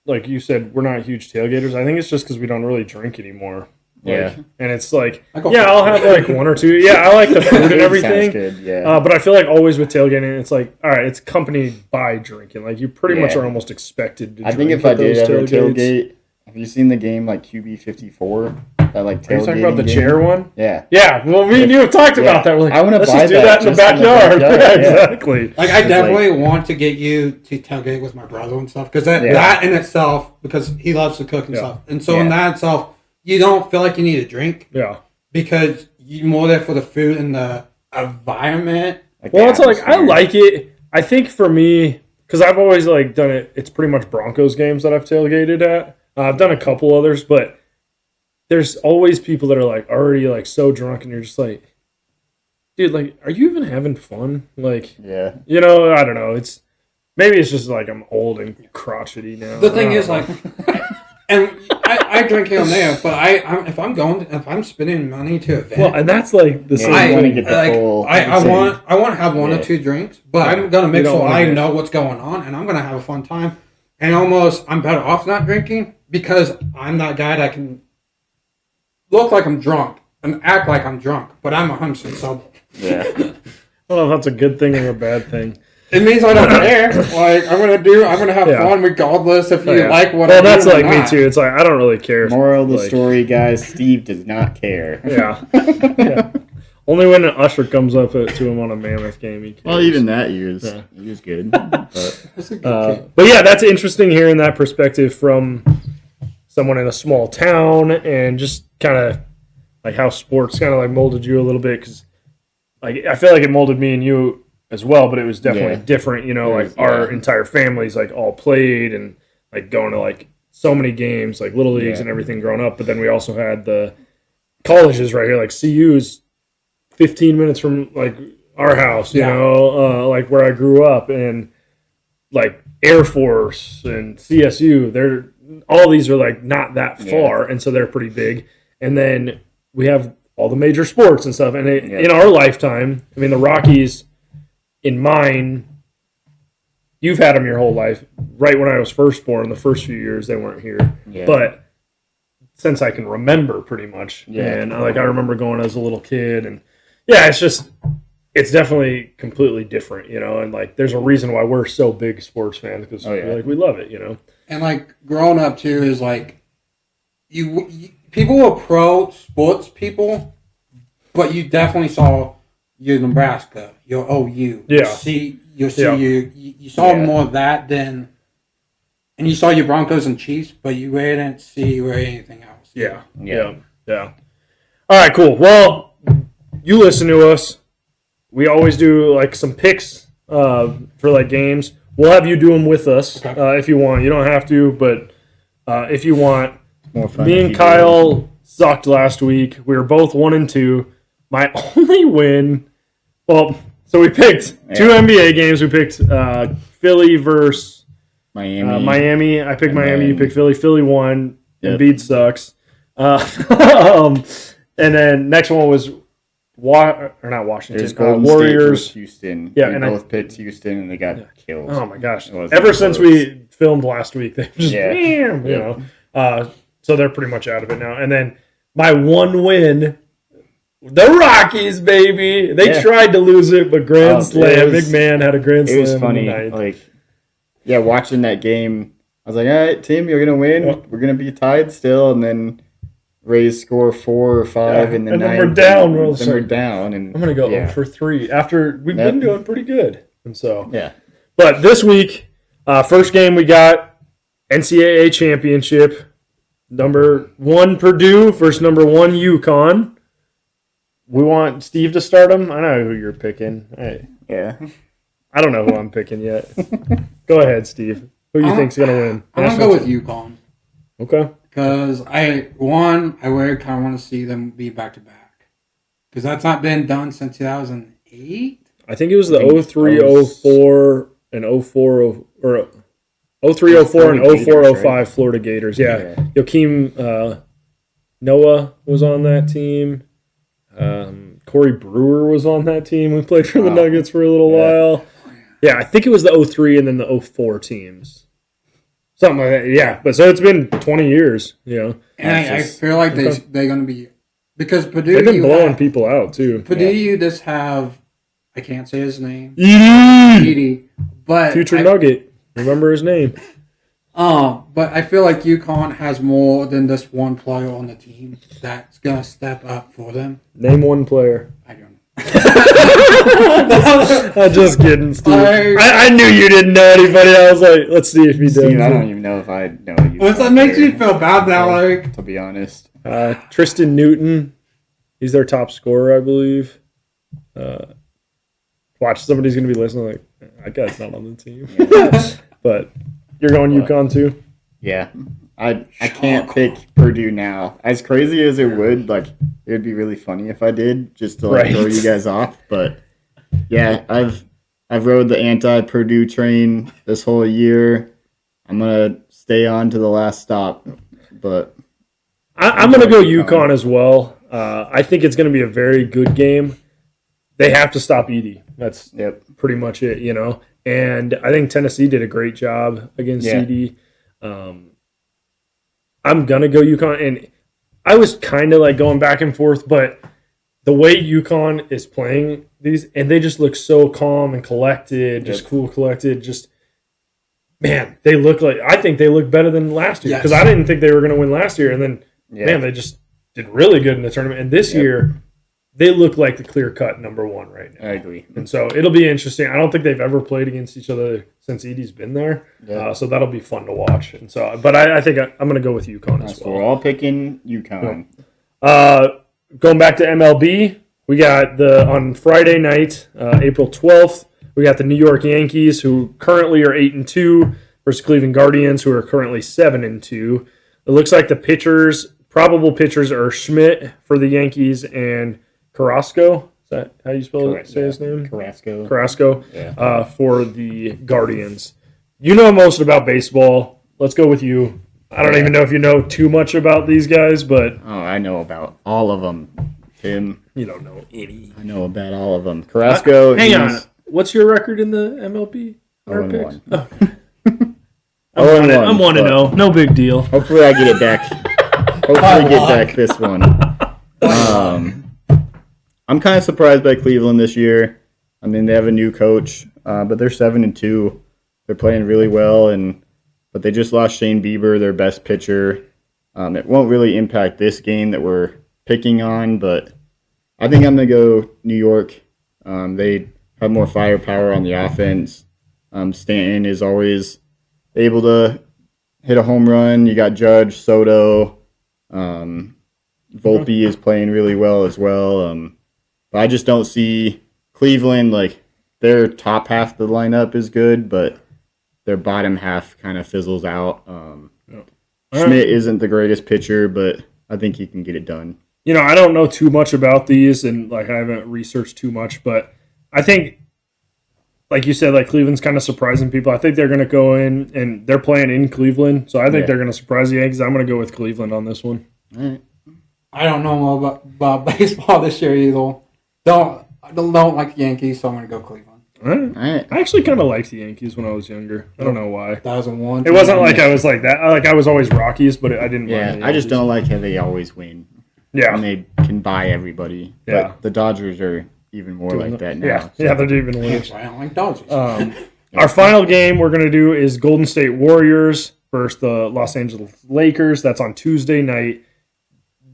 like you said, we're not huge tailgaters. I think it's just because we don't really drink anymore. Like, and it's like, I'll have like one or two. Yeah, I like the food and everything. Sounds good, but I feel like always with tailgating, it's like, all right, it's accompanied by drinking. Like you pretty much are almost expected to drink. I think if I did ever tailgate, have you seen the game like QB54? That like tailgating Are you talking about the chair one? Yeah. Yeah. Well, me and you have talked about that. We're like, I want to buy just do that in the backyard. Exactly. Like I definitely want to get you to tailgate with my brother and stuff because that in itself, because he loves to cook and stuff, and so in that itself. You don't feel like you need a drink. Yeah. Because you're more there for the food and the environment. Well, it's like, I like it. I think for me, because I've always like done it, it's pretty much Broncos games that I've tailgated at. I've done a couple others, but there's always people that are like already like so drunk and you're just like, dude, like, are you even having fun? Like, I don't know. Maybe it's just like I'm old and crotchety now. The thing is like... And I drink here and there, but if I'm spending money to event, Well, and that's like the same. I want to thing. get the full. I want to have one or two drinks, but I'm gonna make sure I it. know what's going on, and I'm gonna have a fun time. And I'm better off not drinking because I'm that guy that can look like I'm drunk and act like I'm drunk, but I'm 100% sober. Yeah. I don't know if that's a good thing or a bad thing. It means I don't care. Like I'm gonna have fun regardless if you like what. Well, I'm that's doing like or me not. too. It's like I don't really care. Moral of the story, guys: Steve does not care. Yeah. Yeah. Only when an usher comes up to him on a Mammoth game, he cares. Well, even that he was good. But, That's a good kid. But yeah, that's interesting hearing that perspective from someone in a small town and just kind of like how sports kind of like molded you a little bit because like I feel like it molded me and you as well, but it was definitely different. You know, like our entire families like all played and like going to like so many games, like little leagues and everything growing up. But then we also had the colleges right here, like CU's 15 minutes from like our house, you know, like where I grew up, and like Air Force and CSU. All these are like not that far, and so they're pretty big. And then we have all the major sports and stuff. And in our lifetime, I mean, the Rockies, in mine, you've had them your whole life. Right when I was first born, the first few years they weren't here, but since I can remember, pretty much. And I remember going as a little kid, and it's definitely completely different, you know. And like, there's a reason why we're so big sports fans because we love it, you know. And like growing up too is like you people were pro sports people, but you definitely saw your Nebraska, your OU, you saw more of that than, and you saw your Broncos and Chiefs, but you didn't see anything else. Yeah. All right, cool. Well, you listen to us. We always do like some picks for like games. We'll have you do them with us if you want. You don't have to, but if you want. More fun. Me and Kyle sucked last week. We were both 1-2. My only win. Well, so we picked two NBA games. We picked Philly versus Miami. I picked Miami. You picked Philly. Philly won. Embiid sucks. And then next one was not Washington. Warriors. Houston. Yeah, we and both picked Houston, and they got killed. Oh my gosh! Ever since we filmed last week, they just you know. So they're pretty much out of it now. And then my one win, the Rockies, baby. They tried to lose it, but grand slam. Big man had a grand slam. It was funny. Watching that game, I was like, all right, team, you're going to win. Yep. We're going to be tied still. And then Rays score 4 or 5 in the ninth. And then we're down. We're down. And I'm going to go 0 for 3 after we've been doing pretty good. And so, yeah. But this week, first game we got NCAA championship. Number 1 Purdue versus number 1 UConn. We want Steve to start them. I know who you're picking. I don't know who I'm picking yet. Go ahead, Steve. Who do you think's going to win? I'm going to go with UConn. Okay. Because I really kind of want to see them be back-to-back. Because that's not been done since 2008. I think it was the 03-04 and 04 or 03-04 and 04-05 Florida Gators. Yeah. Joakim Noah was on that team. Corey Brewer was on that team. We played for the Nuggets for a little while. Yeah, I think it was the 03 and then the 04 teams. Something like that. Yeah, but so it's been 20 years, you know. And I feel like they're going to be, because Purdue. They've been blowing people out too. Purdue, you just have, I can't say his name. Edie. But Future Nugget. Remember his name. But I feel like UConn has more than just one player on the team that's going to step up for them. Name one player. I don't know. I'm just kidding, Steve. I knew you didn't know anybody. I was like, let's see if he does. Steve, I don't even know if I know you. That makes you feel bad now, like. To be honest. Tristan Newton. He's their top scorer, I believe. Watch, somebody's going to be listening like, that guy's not on the team. But you're going UConn too? Yeah. I can't pick Purdue now. As crazy as it would, like, it would be really funny if I did, just to like throw you guys off. But yeah, I've rode the anti-Purdue train this whole year. I'm gonna stay on to the last stop. but I'm going to go UConn as well. I think it's going to be a very good game. They have to stop Edey. That's pretty much it, And I think Tennessee did a great job against Edey. I'm going to go UConn. And I was kind of like going back and forth, but the way UConn is playing these, and they just look so calm and collected, just cool, collected, just, man, they look like, I think they look better than last year because I didn't think they were going to win last year. And then, man, they just did really good in the tournament. And this year, they look like the clear-cut number one right now. I agree. And so it'll be interesting. I don't think they've ever played against each other since Edey's been there. So that'll be fun to watch. And so, but I think I'm going to go with UConn as well. So we're all picking UConn. Going back to MLB, we got on Friday night, April 12th, we got the New York Yankees, who currently are 8-2, versus Cleveland Guardians, who are currently 7-2. It looks like the probable pitchers are Schmidt for the Yankees and Carrasco. Is that how you say his name? Carrasco for the Guardians. You know most about baseball. Let's go with you. I don't even know if you know too much about these guys, but... Oh, I know about all of them, Tim. You don't know any. I know about all of them. Carrasco... Hang on. What's your record in the MLB? 0-1. I'm 1-0. No big deal. Hopefully I get it back. Get back this one. I'm kind of surprised by Cleveland this year. I mean, they have a new coach, but they're 7-2. They're playing really well, but they just lost Shane Bieber, their best pitcher. It won't really impact this game that we're picking on, but I think I'm going to go New York. They have more firepower on the offense. Stanton is always able to hit a home run. You got Judge, Soto. Volpe is playing really well as well. But I just don't see Cleveland, like, their top half of the lineup is good, but their bottom half kind of fizzles out. Schmidt isn't the greatest pitcher, but I think he can get it done. I don't know too much about these, and I haven't researched too much, but I think, like you said, Cleveland's kind of surprising people. I think they're going to go in, and they're playing in Cleveland, so I think they're going to surprise the Yankees. I'm going to go with Cleveland on this one. All right. I don't know more about baseball this year either. Don't like the Yankees, so I'm going to go Cleveland. All right. I actually kind of liked the Yankees when I was younger. I don't know why. 2001. It wasn't like I was like that. I was always Rockies, but I didn't. Yeah, I just don't like how they always win. Yeah, and they can buy everybody. Yeah, but the Dodgers are even more like that now. Yeah, they're even worse. I don't like Dodgers. Our final game we're going to do is Golden State Warriors versus the Los Angeles Lakers. That's on Tuesday night.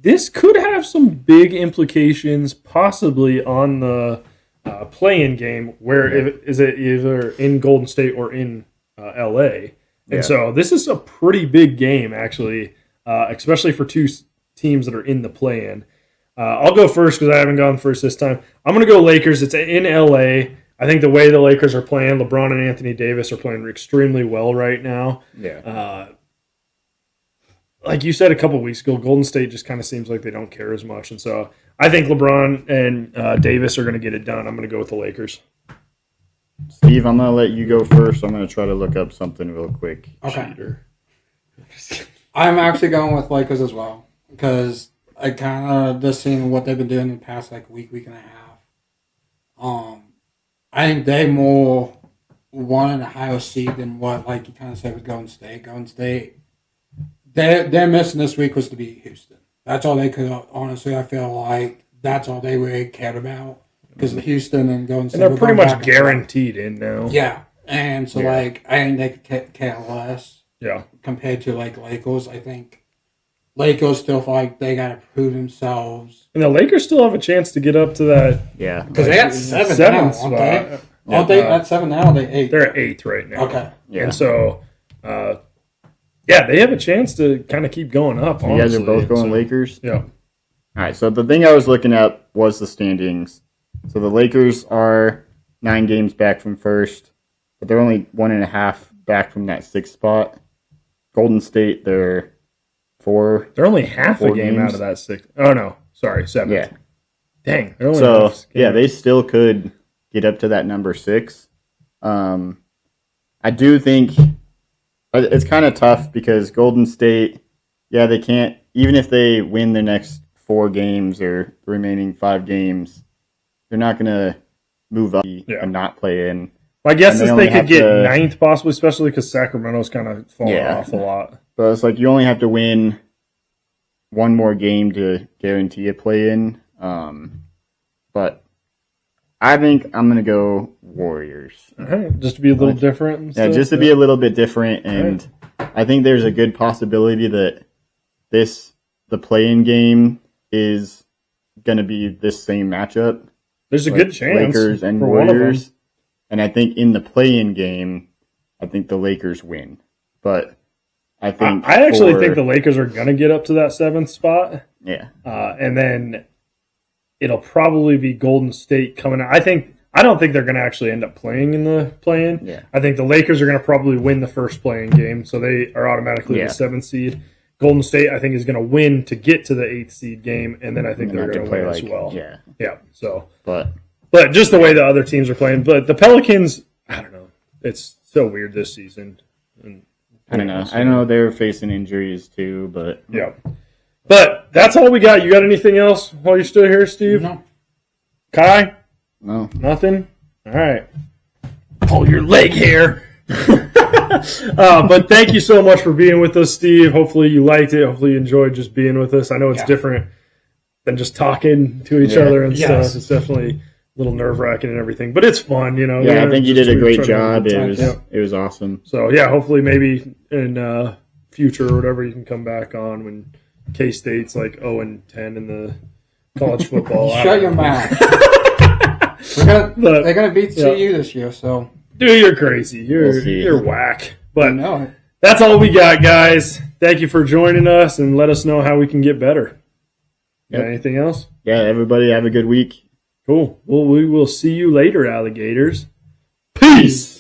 This could have some big implications, possibly on the play-in game, where is it either in Golden State or in LA. And so this is a pretty big game, actually, especially for two teams that are in the play-in. I'll go first because I haven't gone first this time. I'm going to go Lakers. It's in LA. I think the way the Lakers are playing, LeBron and Anthony Davis are playing extremely well right now. Yeah. Like you said a couple weeks ago, Golden State just kind of seems like they don't care as much. And so I think LeBron and Davis are going to get it done. I'm going to go with the Lakers. Steve, I'm going to let you go first. I'm going to try to look up something real quick. Okay. Cheater. I'm actually going with Lakers as well because I kind of just seen what they've been doing in the past week and a half. I think they more want a higher seed than what you kind of said with Golden State. Golden State, their mission this week was to beat Houston. That's all they could. Honestly, I feel like that's all they really cared about because the Houston and Golden State. And they're pretty much guaranteed in now. Yeah, and so I think they could care less. Yeah, compared to Lakers, I think Lakers still feel like they got to prove themselves. And the Lakers still have a chance to get up to that. Yeah, because they got seventh now, spot. Aren't they at 7 now? Or they 8. They're at 8th right now. Okay, and so. They have a chance to kind of keep going up. You guys are both going Lakers? Yeah. All right, so the thing I was looking at was the standings. So the Lakers are 9 games back from first, but they're only 1.5 back from that 6th spot. Golden State, they're 4. They're only half a game games out of that 6th. Oh, no. Sorry, 7th. Yeah. Dang. So, they still could get up to that number 6. I do think it's kind of tough because Golden State Yeah, they can't. Even if they win the next 4 games or the remaining 5 games, they're not going to move up and not play in. I guess And if they could get ninth, possibly, especially because Sacramento's kind of fallen off a lot. But it's like you only have to win 1 more game to guarantee a play-in. But I think I'm going to go Warriors. All right. Just to be a little different. Yeah, just to be a little bit different. And I think there's a good possibility that the play-in game is going to be this same matchup. There's a good chance. Lakers and Warriors. And I think in the play-in game, I think the Lakers win. But I think I actually think the Lakers are going to get up to that 7th spot. Yeah. And then it'll probably be Golden State coming out. I don't think they're going to actually end up playing in the play-in. Yeah. I think the Lakers are going to probably win the first play-in game, so they are automatically the 7th seed. Golden State, I think, is going to win to get to the 8th seed game, and then I think they're going to win as well. Yeah. So, but just the way the other teams are playing. But the Pelicans, I don't know. It's so weird this season. And I don't know. I know they're facing injuries too, but yeah. But that's all we got. You got anything else while you're still here, Steve? No. Kai? No. Nothing? All right. Pull your leg hair. But thank you so much for being with us, Steve. Hopefully you liked it. Hopefully you enjoyed just being with us. I know it's different than just talking to each other and stuff. It's definitely a little nerve-wracking and everything, but it's fun, you know. Yeah, I think you did a great job. It was awesome. So, yeah, hopefully maybe in future or whatever you can come back on when K-State's like 0-10 in the college football. Shut your mouth. They're going to beat CU this year, so. Dude, you're crazy. You're whack. But no. That's all we got, guys. Thank you for joining us, and let us know how we can get better. Got anything else? Yeah, everybody have a good week. Cool. Well, we will see you later, alligators. Peace.